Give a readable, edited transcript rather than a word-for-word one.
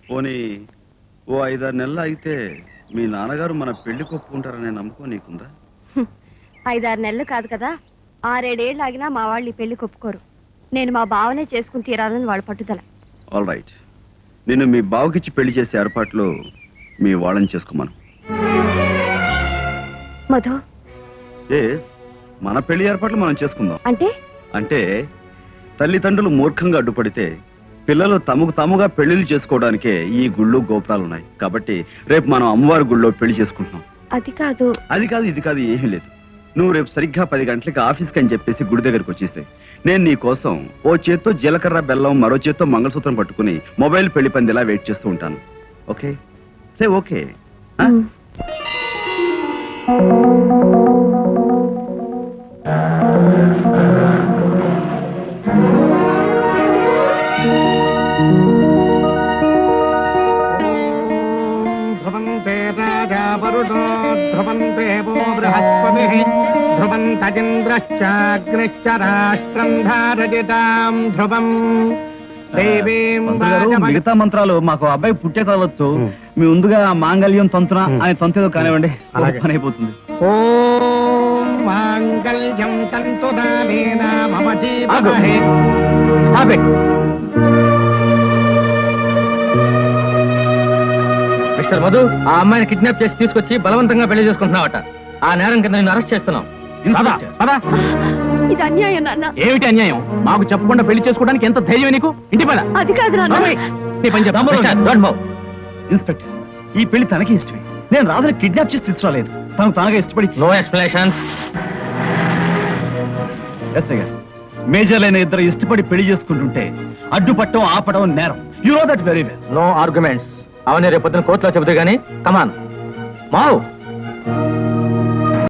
పోనీ ఓ 5-6 నెలలు అయితే మీ నాన్నగారు మన పెళ్లి కొప్పుకుంటారనే నమ్మకం నీకుందా? 5-6 నెలలు కాదు కదా, 6-7 ఏళ్ళు ఆగినా మా వాళ్ళు ఈ పెళ్లి కొప్పుకోరు. నేను మా బావనే చేసుకుని తీరాలని వాళ్ళ పట్టుదల. ఆల్ రైట్, నిన్ను మీ బావకిచ్చి పెళ్లి చేసే ఏర్పాట్లు మీ వాళ్ళని చేసుకోమను. మధు, ఎస్, మన పెళ్లి ఏర్పాట్లు మనం చేసుకుందాం. అంటే అంటే తల్లిదండ్రులు మూర్ఖంగా అడ్డుపడితే పిల్లలు తమకు తాముగా పెళ్లిళ్ళు చేసుకోవడానికే ఈ గుళ్ళు గోపురాలు ఉన్నాయి. కాబట్టి రేపు మనం అమ్మవారి గుళ్ళో పెళ్లి చేసుకుంటున్నాం. అది కాదు ఇది కాదు ఏమీ లేదు. నువ్వు రేపు సరిగ్గా 10 గంటలకి ఆఫీస్కి అని చెప్పేసి గుడి దగ్గరకు వచ్చేసాయి. నేను నీ కోసం ఓ చేత్తో జీలకర్ర బెల్లం, మరో చేత్తో మంగళసూత్రం పట్టుకుని మొబైల్ పెళ్లి పందిలా వెయిట్ చేస్తూ ఉంటాను. ఓకే? Say okay. ధ్రువంతే రాజా వరుణో ధ్రువంతే వో బృహస్పతిః ధ్రువంతజింద్రశ్చాగ్నిశ్చ రాష్ట్రం ధారయతాం ధ్రువం. మిగతా మంత్రాలు మాకు అబ్బాయి పుట్టే చదవచ్చు. మీ ముందుగా మాంగళ్యం తంతున ఆయన తంతేదో కానివ్వండి, పని అయిపోతుంది. ఓం మాంగళ్యం తంతునానేన మమ జీవనే. మిస్టర్ మధు, ఆ అమ్మాయిని కిడ్నాప్ చేసి తీసుకొచ్చి బలవంతంగా పెళ్లి చేసుకుంటున్నావట. ఆ నేరం కింద నేను అరెస్ట్ చేస్తున్నాం. ఇది అన్యాయం నాన్న. ఏమిటి అన్యాయం? మాకు చెప్పకుండా పెళ్లి చేసుకోవడానికి ఎంత ధైర్యం నీకు? ఇంటి పద. అది కాదు నాన్న. ఇన్స్పెక్టర్, ఈ పెళ్లి తనకి ఇష్టమే. నేను రాజుని కిడ్నాప్ చేసి తీసుకురాలేదు. తను తనగా ఇష్టపడి. No explanations. ఎస్ఐ గారు, మేజర్లైన ఇద్దరు ఇష్టపడి పెళ్లి చేసుకుంటుంటే అడ్డుపట్టం ఆపడం నేరం. You know that very well. No arguments. అవన్నీ రేపు పొద్దున కోర్టులో చెబుతూ గానీ. కమాన్ మావ్.